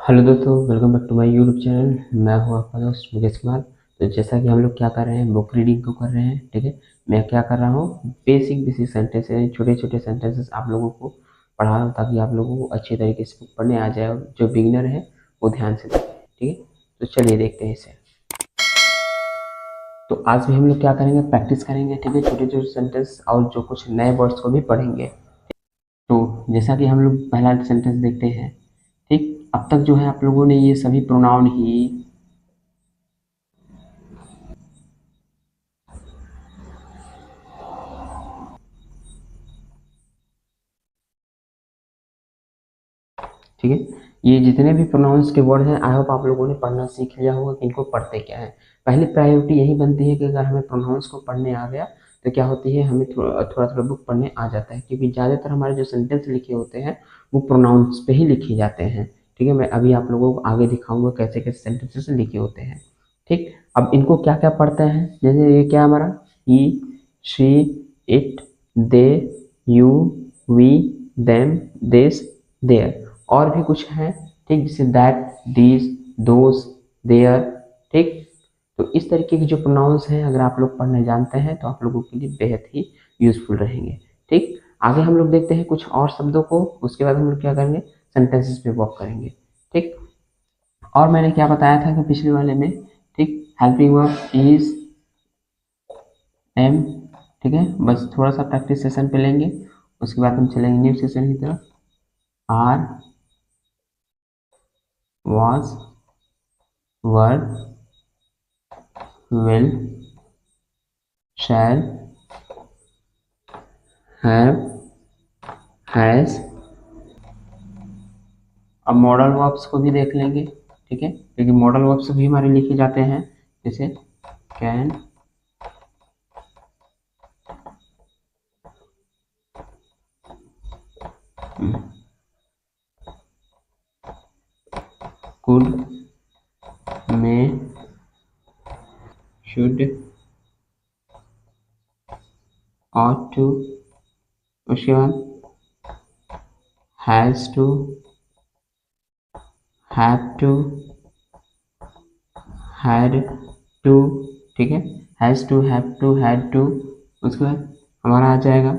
Hello दोस्तों, welcome back to my YouTube channel. मैं हूं आपका दोस्त मुकेश कुमार। तो जैसा कि हम लोग क्या कर रहे हैं, बुक रीडिंग को कर रहे हैं। ठीक है, मैं क्या कर रहा हूं, बेसिक बेसिक सेंटेंसेस, छोटे छोटे सेंटेंसेस आप लोगों को पढ़ा रहा हूं ताकि आप लोगों को अच्छे तरीके से बुक पढ़ने आ जाए और जो बिगिनर है वो ध्यान से देखें। ठीक है, तो चलिए देखते हैं इसे। तो आज भी हम लोग क्या करेंगे, प्रैक्टिस करेंगे। ठीक है, छोटे छोटे सेंटेंस और जो कुछ नए वर्ड्स को भी पढ़ेंगे। तो जैसा कि हम लोग पहला सेंटेंस देखते हैं। ठीक, अब तक जो है आप लोगों ने ये सभी प्रोनाउन ही, ठीक है, ये जितने भी प्रोनाउंस के वर्ड हैं, आई होप आप लोगों ने पढ़ना सीख लिया होगा कि इनको पढ़ते क्या है। पहली प्रायोरिटी यही बनती है कि अगर हमें प्रोनाउंस को पढ़ने आ गया तो क्या होती है, हमें थोड़ा थोड़ा थोड़ा बुक पढ़ने आ जाता है, क्योंकि ज़्यादातर हमारे जो सेंटेंस लिखे होते हैं वो प्रोनाउंस पे ही लिखे जाते हैं। ठीक है, मैं अभी आप लोगों को आगे दिखाऊंगा कैसे कैसे सेंटेंसेस लिखे होते हैं। ठीक, अब इनको क्या क्या पढ़ते हैं, जैसे ये क्या हमारा, he, she, it, they, you, we, them, this, there, और भी कुछ है। ठीक, जैसे दैट, दिस, दोस, देयर। ठीक, तो इस तरीके के जो प्रोनाउंस हैं अगर आप लोग पढ़ने जानते हैं तो आप लोगों के लिए बेहद ही यूजफुल रहेंगे। ठीक, आगे हम लोग देखते हैं कुछ और शब्दों को, उसके बाद हम लोग क्या करेंगे, सेंटेंसेस पे वर्क करेंगे। ठीक, और मैंने क्या बताया था कि पिछले वाले में, ठीक, हेल्पिंग वर्ब इज, एम। ठीक है, बस थोड़ा सा प्रैक्टिस सेशन पे लेंगे, उसके बाद हम चलेंगे न्यू सेशन की तरफ। Are, was, were, will, shall, have, has। अब मॉडल वर्ब्स को भी देख लेंगे। ठीक है, क्योंकि मॉडल वर्ब्स भी हमारे लिखे जाते हैं, जैसे can, could, may, should, ought to, उसके बाद has to, have to, had to. ठीक है, has to, have to, had to. उसके बाद हमारा आ जाएगा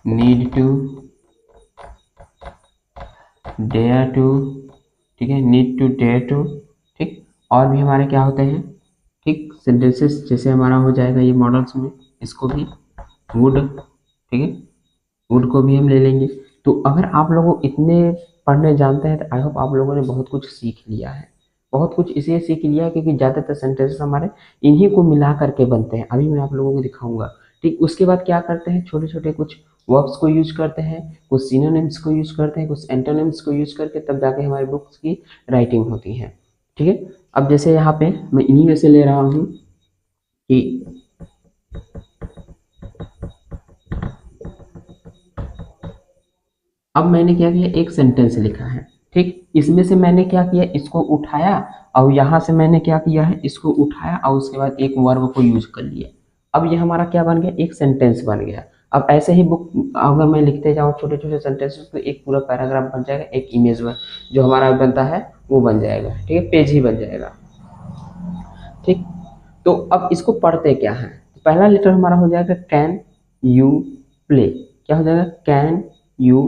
नीड टू, डेयर टू। ठीक है, नीड टू, डेयर टू। ठीक, और भी हमारे क्या होते हैं, ठीक, सेंटेंसेस जैसे हमारा हो जाएगा ये मॉडल्स में, इसको भी वुड। ठीक है, वुड को भी हम ले लेंगे। तो अगर आप लोग इतने पढ़ने जानते हैं तो आई होप आप लोगों ने बहुत कुछ सीख लिया है। बहुत कुछ इसलिए सीख लिया है क्योंकि ज़्यादातर सेंटेंसेस हमारे इन्हीं को मिला करके बनते हैं। अभी मैं आप लोगों को दिखाऊंगा। ठीक, उसके बाद क्या करते हैं, छोटे छोटे कुछ वर्ब्स को यूज करते हैं, कुछ सिनोनिम्स को यूज करते हैं, कुछ एंटोनिम्स को यूज करके तब जाके हमारी बुक्स की राइटिंग होती है। ठीक है, अब जैसे यहाँ पे मैं इन्हीं में से ले रहा हूँ कि अब मैंने क्या किया, एक सेंटेंस लिखा है। ठीक, इसमें से मैंने क्या किया, इसको उठाया और यहाँ से मैंने क्या किया है, इसको उठाया और उसके बाद एक वर्ब को यूज कर लिया। अब ये हमारा क्या बन गया, एक सेंटेंस बन गया। अब ऐसे ही बुक अगर मैं लिखते जाऊँ छोटे छोटे सेंटेंसेस तो एक पूरा पैराग्राफ बन जाएगा, एक इमेज बन, जो हमारा बनता है वो बन जाएगा। ठीक है, पेज ही बन जाएगा। ठीक, तो अब इसको पढ़ते क्या है, पहला लेटर हमारा हो जाएगा कैन यू प्ले। क्या हो जाएगा, कैन यू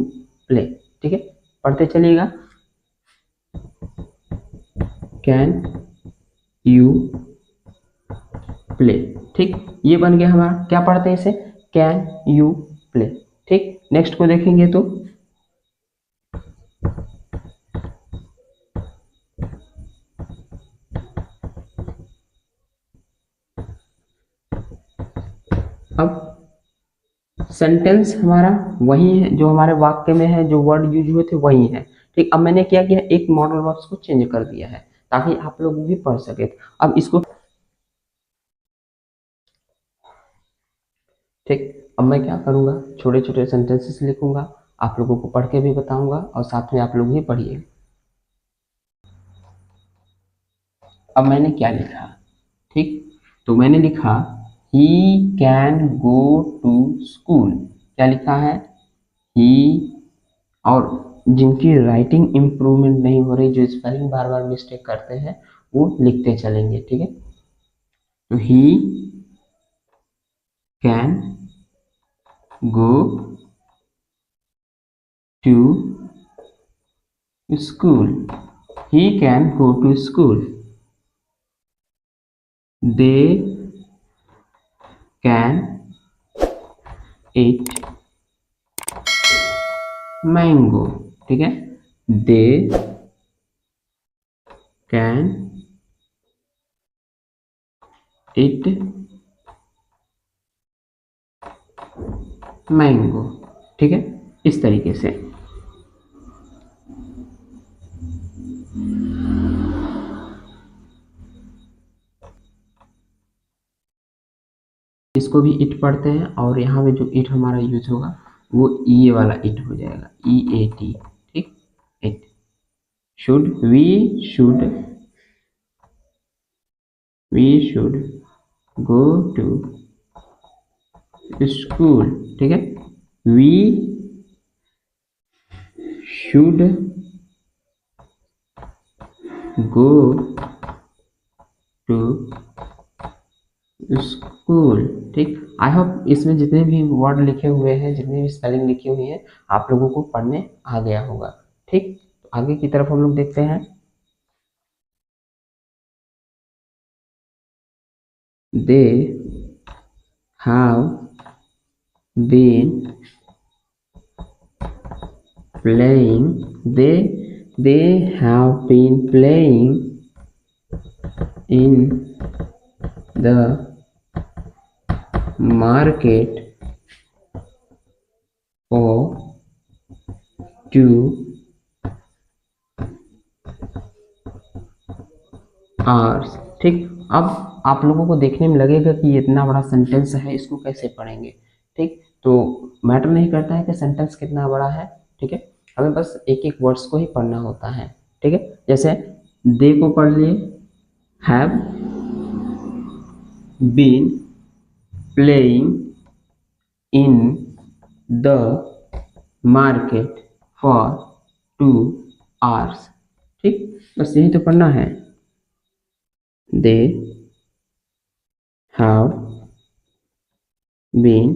प्ले। ठीक है, पढ़ते चलिएगा, कैन यू प्ले। ठीक, ये बन गया हमारा, क्या पढ़ते हैं इसे, कैन यू प्ले। ठीक, नेक्स्ट को देखेंगे तो अब सेंटेंस हमारा वही है जो हमारे वाक्य में है, जो वर्ड यूज हुए थे वही है। ठीक, अब मैंने क्या किया, एक मॉडल वर्ब्स को चेंज कर दिया है ताकि आप लोग भी पढ़ सके। अब इसको, ठीक, अब मैं क्या करूंगा, छोटे छोटे सेंटेंसेस लिखूंगा, आप लोगों को पढ़ के भी बताऊंगा और साथ में आप लोग भी पढ़िए। अब मैंने क्या लिखा, ठीक, तो मैंने लिखा he can go to school. क्या लिखा है, ही, और जिनकी राइटिंग इम्प्रूवमेंट नहीं हो रही, जो स्पेलिंग बार बार मिस्टेक करते हैं, वो लिखते चलेंगे। ठीक है, तो he can go to school, he can go to school, they can eat mango। ठीक है, they can eat mango। ठीक है, इस तरीके से। इसको भी इट पढ़ते हैं, और यहाँ पे जो इट हमारा यूज होगा वो ई वाला इट हो जाएगा, ई ए टी। ठीक, eat. Should, we should go to school. ठीक है, we should go to school. ठीक, आई होप इसमें जितने भी वर्ड लिखे हुए हैं, जितने भी स्पेलिंग लिखी हुई है, आप लोगों को पढ़ने आ गया होगा। ठीक, तो आगे की तरफ हम लोग देखते हैं। They have been playing, they have been playing in the market for 2 hours। ठीक, अब आप लोगों को देखने में लगेगा कि इतना बड़ा सेंटेंस है, इसको कैसे पढ़ेंगे। ठीक, तो मैटर नहीं करता है कि सेंटेंस कितना बड़ा है। ठीक है, हमें बस एक एक वर्ड्स को ही पढ़ना होता है। ठीक है, जैसे दे को पढ़ लिए, have been playing in the market for 2 hours। ठीक, बस यही तो पढ़ना है। They have been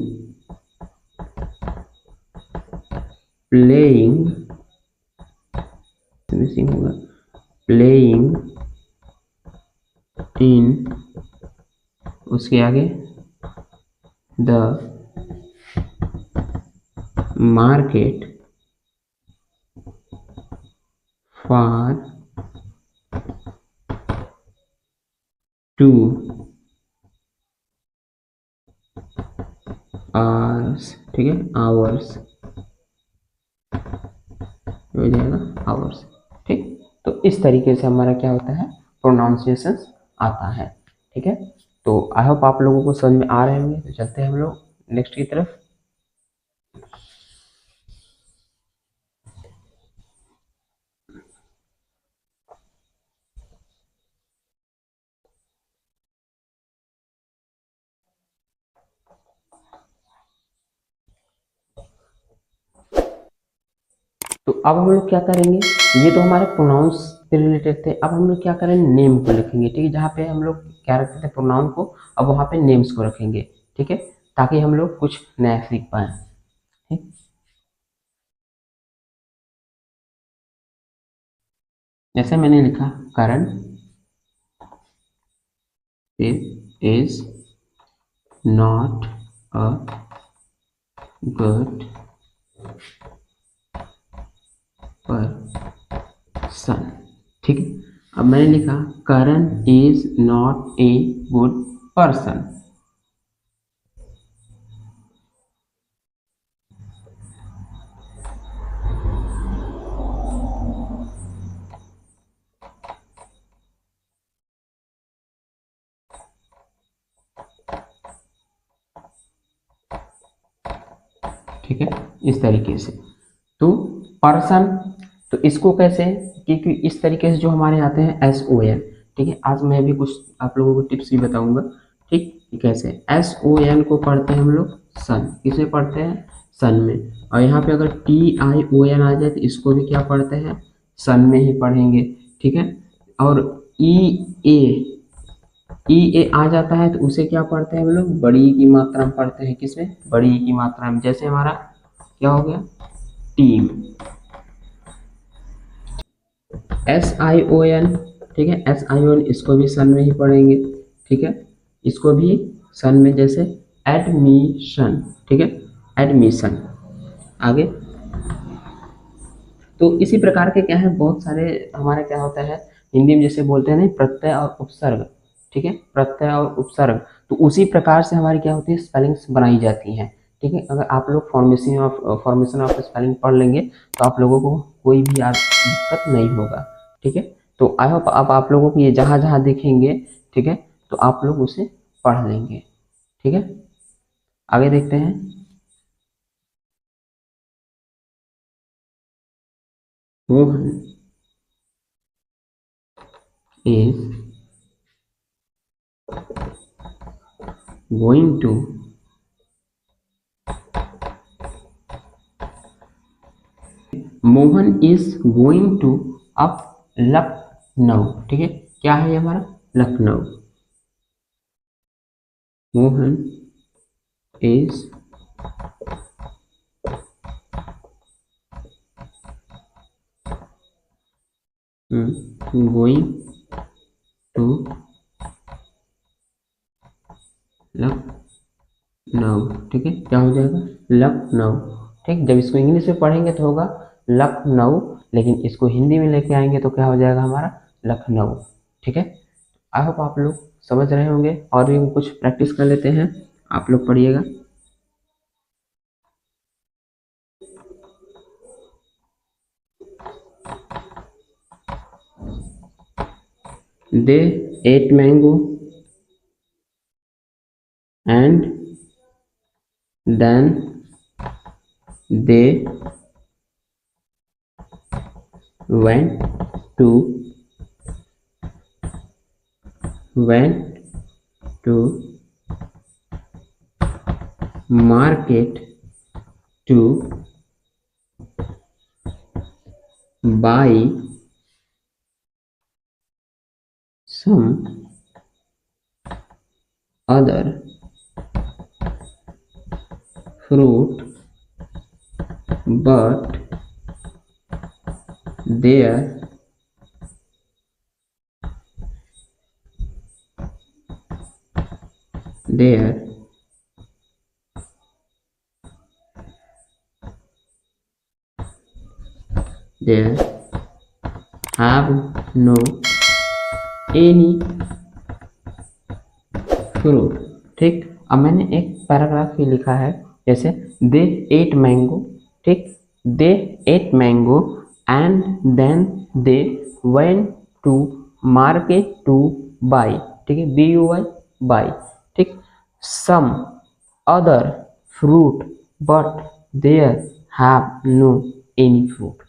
playing, missing होगा, प्लेइंग इन, उसके आगे द मार्केट फॉर 2 hours। ठीक है, आवर्स हो जाएगा, आवर्स। ठीक, तो इस तरीके से हमारा क्या होता है, प्रोनाउंसिएशन आता है। ठीक है, तो आई होप आप लोगों को समझ में आ रहे होंगे। तो चलते हैं हम लोग नेक्स्ट की तरफ। तो अब हम लोग क्या करेंगे, ये तो हमारे प्रोनाउंस से रिलेटेड थे। अब हम लोग क्या करेंगे, नेम को लिखेंगे। ठीक है, जहाँ पे हम लोग क्या रखते थे प्रोनाउन को, अब वहाँ पे नेम्स को रखेंगे। ठीक है, ताकि हम लोग कुछ नया सीख पाए। ठीक, जैसे मैंने लिखा, Karan is not a good person. ठीक है, अब मैंने लिखा, Karan is not a good person. ठीक है, इस तरीके से। तो पर्सन, तो इसको कैसे, क्योंकि इस तरीके से जो हमारे आते हैं SON। ठीक है, आज मैं भी कुछ आप लोगों को टिप्स भी बताऊंगा। ठीक, कैसे SON को पढ़ते हैं हम लोग सन, किसे पढ़ते हैं, सन में। और यहाँ पे अगर TION आ जाए तो इसको भी क्या पढ़ते हैं, सन में ही पढ़ेंगे, ठीक है। और ई ए आ जाता है तो उसे क्या पढ़ते हैं हम लोग, बड़ी ई की मात्रा में पढ़ते हैं, किसमें, बड़ी ई की मात्रा में। जैसे हमारा क्या हो गया, टीम। SION, ठीक है, SION इसको भी सन में ही पढ़ेंगे, ठीक है, इसको भी सन में। जैसे एडमिशन, ठीक है, एडमिशन। आगे तो इसी प्रकार के क्या है, बहुत सारे हमारे क्या होता है हिंदी में जैसे बोलते हैं ना, प्रत्यय और उपसर्ग, ठीक है, प्रत्यय और उपसर्ग। तो उसी प्रकार से हमारी क्या होती है, स्पेलिंग्स बनाई जाती हैं, ठीक है। अगर आप लोग फॉर्मेशन ऑफ स्पेलिंग पढ़ लेंगे तो आप लोगों को कोई भी दिक्कत नहीं होगा, ठीक है। तो आई होप अब आप लोगों को ये जहाँ जहाँ देखेंगे, ठीक है, तो आप लोग उसे पढ़ लेंगे, ठीक है। आगे देखते हैं। Mohan is going to Mohan is going to up Lucknow, ठीक है, क्या है हमारा, Lucknow. Mohan is going to Lucknow, ठीक है, क्या हो जाएगा, लखनऊ, ठीक। जब इसको इंग्लिश में पढ़ेंगे तो होगा लखनऊ, लेकिन इसको हिंदी में लेके आएंगे तो क्या हो जाएगा हमारा, लखनऊ, ठीक है। आई होप आप लोग समझ रहे होंगे, और भी कुछ प्रैक्टिस कर लेते हैं, आप लोग पढ़िएगा। They ate mango and then they went to went to market to buy some other fruit, but there there there have no any fruit, ठीक। अब मैंने एक पैराग्राफ ही लिखा है, जैसे दे एट मैंगो, ठीक, they ate mango and then they went to market to buy, ठीक है, BUY बाई, ठीक, some other fruit but there have no any fruit,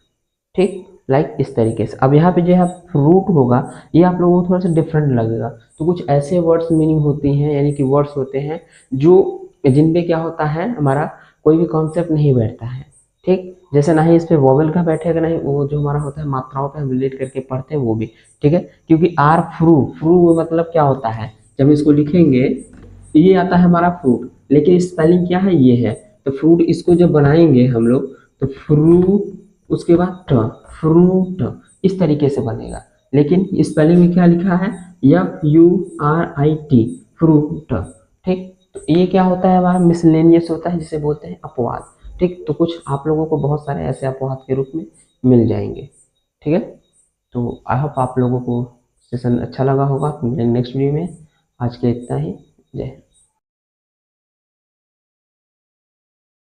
ठीक, लाइक इस तरीके से। अब यहाँ पे जो है फ्रूट होगा, ये आप लोगों को थोड़ा सा डिफरेंट लगेगा। तो कुछ ऐसे वर्ड्स मीनिंग होती हैं, यानी कि वर्ड्स होते हैं जो जिन पे क्या होता है, हमारा कोई भी कॉन्सेप्ट नहीं बैठता है, ठीक। जैसे ना ही इस पे वोवेल का बैठेगा, ना ही वो जो हमारा होता है मात्राओं पे हम रिलेट करके पढ़ते हैं वो भी, ठीक है। क्योंकि आर फ्रू मतलब क्या होता है, जब इसको लिखेंगे ये आता है हमारा फ्रूट, लेकिन स्पेलिंग क्या है, ये है। तो फ्रूट इसको जब बनाएंगे हम लोग तो फ्रूट, उसके बाद फ्रूट, इस तरीके से बनेगा। लेकिन स्पेलिंग में क्या लिखा है, FURIT, फ्रूट, ठीक। तो ये क्या होता है, हमारा मिसलेनियस होता है, जिसे बोलते हैं अपवाद, ठीक। तो कुछ आप लोगों को बहुत सारे ऐसे अपवाद के रूप में मिल जाएंगे, ठीक है। तो आई होप आप लोगों को सेशन अच्छा लगा होगा। मिलेंगे नेक्स्ट वीडियो में। आज के इतना ही, जय हिंद।